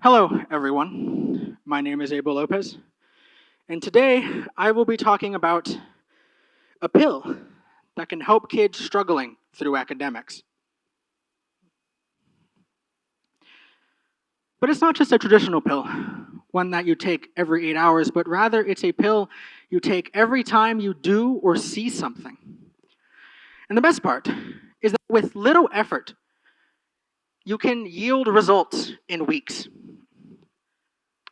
Hello, everyone. My name is Abel Lopez, and today I will be talking about a pill that can help kids struggling through academics. But it's not just a traditional pill, one that you take every 8 hours, but rather it's a pill you take every time you do or see something. And the best part is that with little effort, you can yield results in weeks.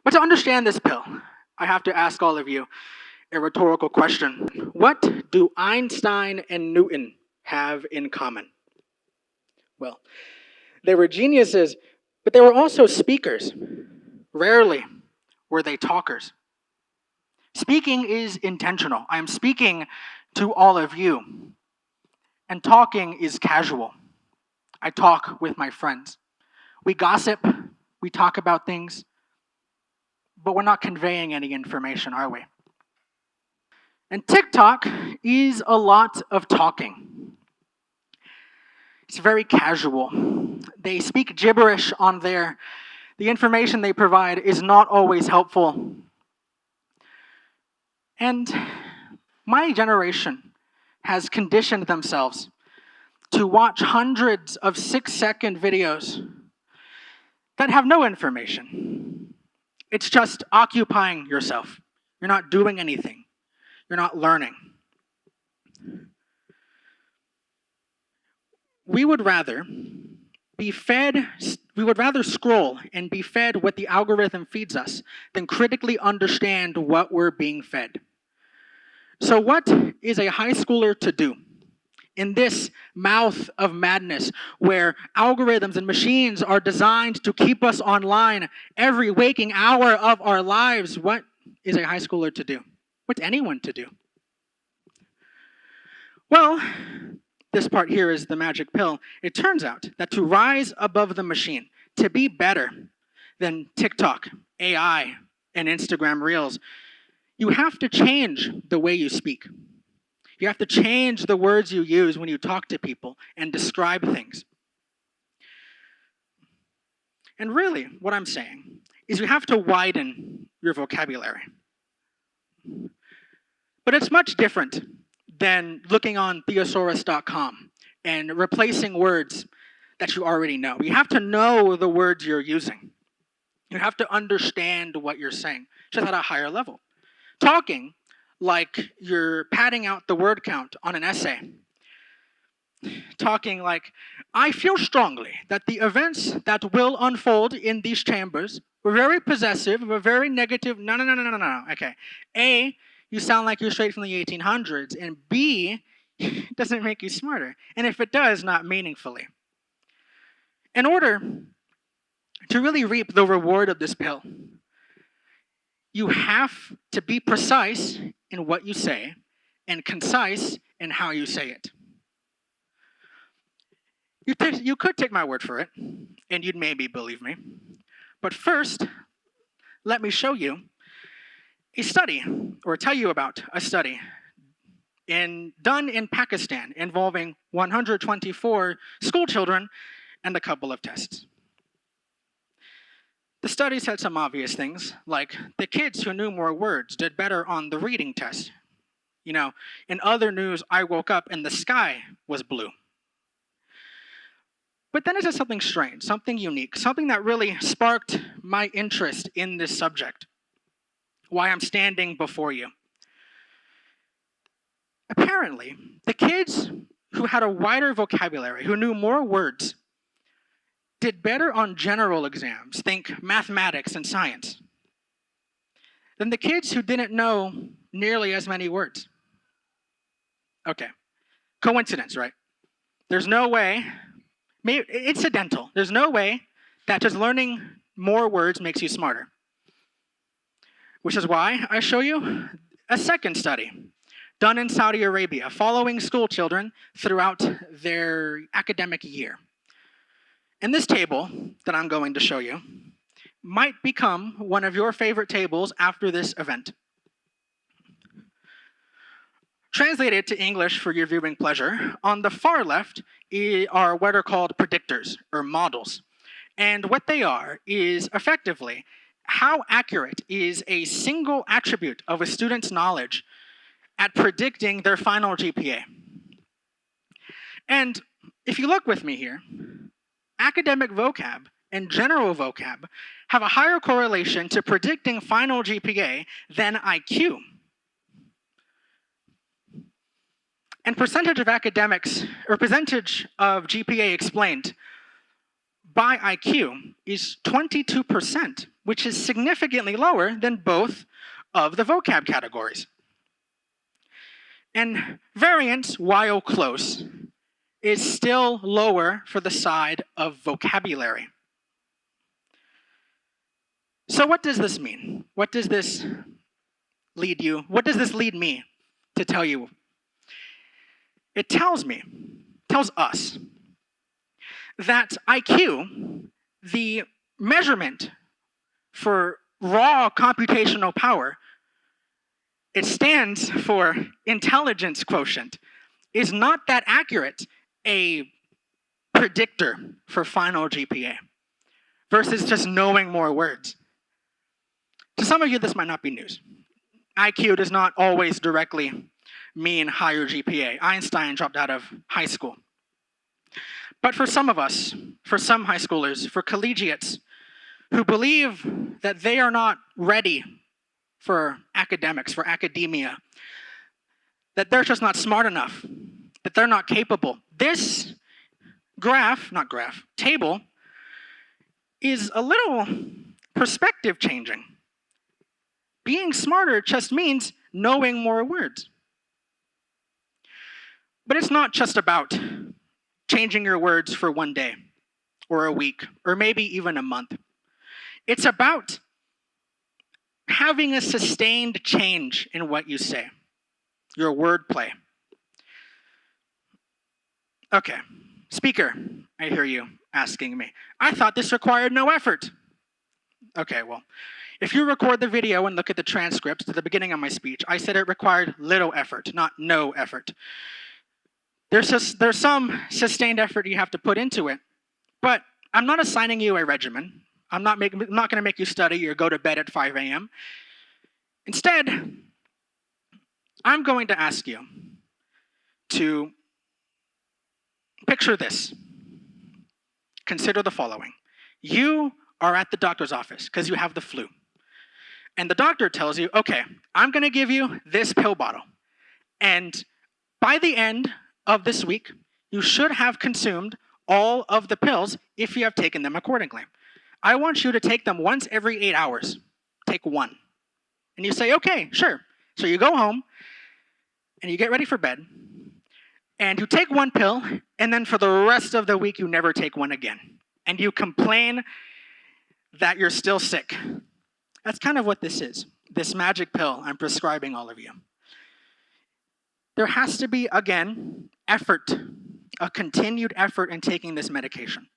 But to understand this pill, I have to ask all of you a rhetorical question. What do Einstein and Newton have in common? Well, they were geniuses, but they were also speakers. Rarely were they talkers. Speaking is intentional. I am speaking to all of you. And talking is casual. I talk with my friends. We gossip, we talk about things, but we're not conveying any information, are we? And TikTok is a lot of talking. It's very casual. They speak gibberish on there. The information they provide is not always helpful. And my generation has conditioned themselves to watch hundreds of 6-second videos that have no information. It's just occupying yourself. You're not doing anything. You're not learning. We would rather scroll and be fed what the algorithm feeds us than critically understand what we're being fed. So what is a high schooler to do in this mouth of madness where algorithms and machines are designed to keep us online every waking hour of our lives? What is a high schooler to do? What's anyone to do? Well, this part here is the magic pill. It turns out that to rise above the machine, to be better than TikTok, AI, and Instagram Reels, you have to change the way you speak. You have to change the words you use when you talk to people and describe things. And really, what I'm saying is you have to widen your vocabulary. But it's much different than looking on thesaurus.com and replacing words that you already know. You have to know the words you're using. You have to understand what you're saying, just at a higher level. Talking like you're padding out the word count on an essay. Talking like, I feel strongly that the events that will unfold in these chambers were very possessive, were very negative. No. Okay. A, you sound like you're straight from the 1800s, and B, it doesn't make you smarter. And if it does, not meaningfully. In order to really reap the reward of this pill, you have to be precise in what you say and concise in how you say it. You could take my word for it, and you'd maybe believe me. But first, let me show you a study, or tell you about a study done in Pakistan involving 124 school children and a couple of tests. The study said some obvious things, like the kids who knew more words did better on the reading test. You know, in other news, I woke up and the sky was blue. But then it said something strange, something unique, something that really sparked my interest in this subject. Why I'm standing before you. Apparently, the kids who had a wider vocabulary, who knew more words, did better on general exams, think mathematics and science, than the kids who didn't know nearly as many words. Okay, coincidence, right? There's no way, maybe incidental, there's no way that just learning more words makes you smarter. Which is why I show you a second study done in Saudi Arabia, following school children throughout their academic year. And this table that I'm going to show you might become one of your favorite tables after this event. Translated to English for your viewing pleasure, on the far left are what are called predictors, or models. And what they are is effectively how accurate is a single attribute of a student's knowledge at predicting their final GPA. And if you look with me here, academic vocab and general vocab have a higher correlation to predicting final GPA than IQ. And percentage of academics, or percentage of GPA explained by IQ is 22%, which is significantly lower than both of the vocab categories. And variance, while close, is still lower for the side of vocabulary. So what does this mean? What does this lead you? What does this lead me to tell you? It tells us, that IQ, the measurement for raw computational power, it stands for intelligence quotient, is not that accurate a predictor for final GPA versus just knowing more words. To some of you, this might not be news. IQ does not always directly mean higher GPA. Einstein dropped out of high school. But for some of us, for some high schoolers, for collegiates who believe that they are not ready for academics, for academia, that they're just not smart enough, that they're not capable, this table is a little perspective changing. Being smarter just means knowing more words. But it's not just about changing your words for one day, or a week, or maybe even a month. It's about having a sustained change in what you say, your wordplay. Okay, speaker, I hear you asking me. I thought this required no effort. Okay, well, if you record the video and look at the transcripts to the beginning of my speech, I said it required little effort, not no effort. There's some sustained effort you have to put into it, but I'm not assigning you a regimen. I'm not going to make you study or go to bed at 5 a.m. Instead, I'm going to ask you to picture this. Consider the following. You are at the doctor's office because you have the flu. And the doctor tells you, okay, I'm going to give you this pill bottle. And by the end of this week, you should have consumed all of the pills if you have taken them accordingly. I want you to take them once every 8 hours. Take one. And you say, okay, sure. So you go home and you get ready for bed and you take one pill, and then for the rest of the week you never take one again. And you complain that you're still sick. That's kind of what this is, this magic pill I'm prescribing all of you. There has to be, again, effort, a continued effort in taking this medication.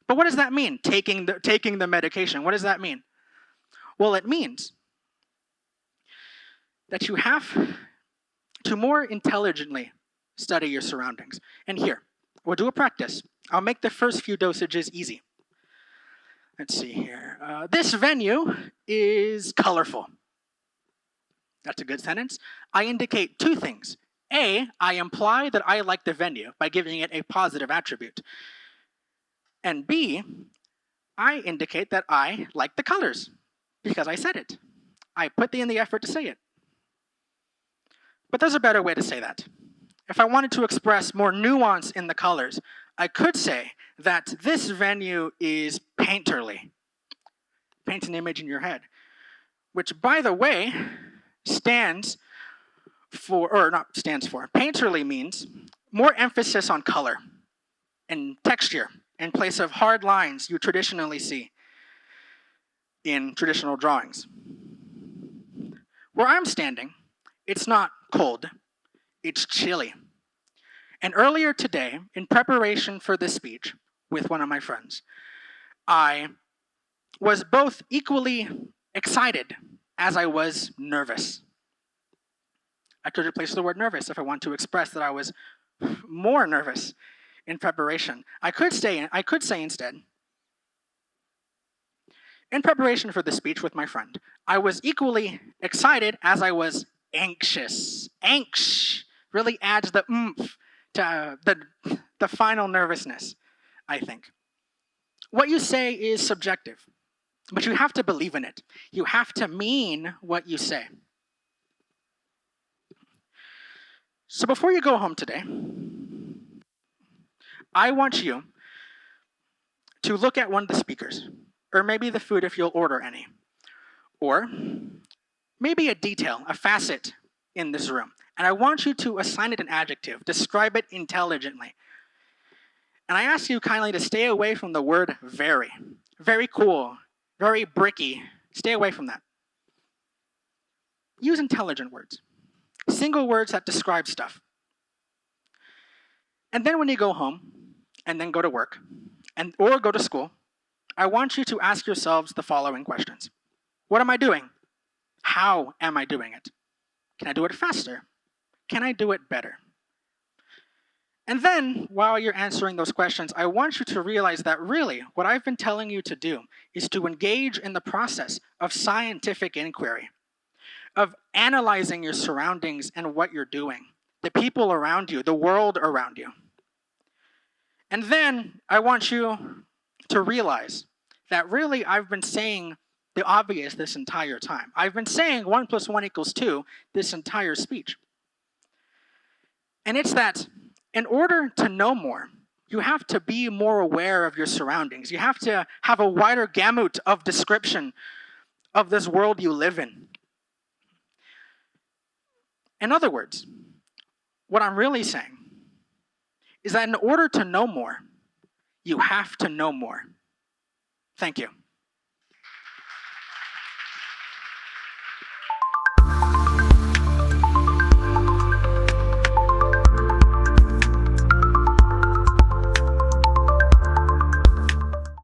But what does that mean, taking the medication? What does that mean? Well, it means that you have to more intelligently study your surroundings. And here, we'll do a practice. I'll make the first few dosages easy. Let's see here. This venue is colorful. That's a good sentence. I indicate two things. A, I imply that I like the venue by giving it a positive attribute. And B, I indicate that I like the colors because I said it. I put in the effort to say it. But there's a better way to say that. If I wanted to express more nuance in the colors, I could say that this venue is painterly. Paint an image in your head. Which, by the way, painterly means more emphasis on color and texture in place of hard lines you traditionally see in traditional drawings. Where I'm standing, it's not cold, it's chilly. And earlier today, in preparation for this speech with one of my friends, I was both equally excited as I was nervous. I could replace the word nervous if I want to express that I was more nervous in preparation. I could say instead, In preparation for the speech with my friend, I was equally excited as I was anxious. Anx really adds the oomph to the final nervousness, I think. What you say is subjective, but you have to believe in it. You have to mean what you say. So before you go home today, I want you to look at one of the speakers, or maybe the food if you'll order any, or maybe a detail, a facet in this room. And I want you to assign it an adjective, describe it intelligently. And I ask you kindly to stay away from the word very. Very cool, very bricky. Stay away from that. Use intelligent words. Single words that describe stuff. And then when you go home, and then go to work, or go to school, I want you to ask yourselves the following questions. What am I doing? How am I doing it? Can I do it faster? Can I do it better? And then, while you're answering those questions, I want you to realize that really, what I've been telling you to do is to engage in the process of scientific inquiry, of analyzing your surroundings and what you're doing, the people around you, the world around you. And then, I want you to realize that really I've been saying the obvious this entire time. I've been saying 1 + 1 = 2 this entire speech. And it's that in order to know more, you have to be more aware of your surroundings. You have to have a wider gamut of description of this world you live in. In other words, what I'm really saying is that in order to know more, you have to know more. Thank you.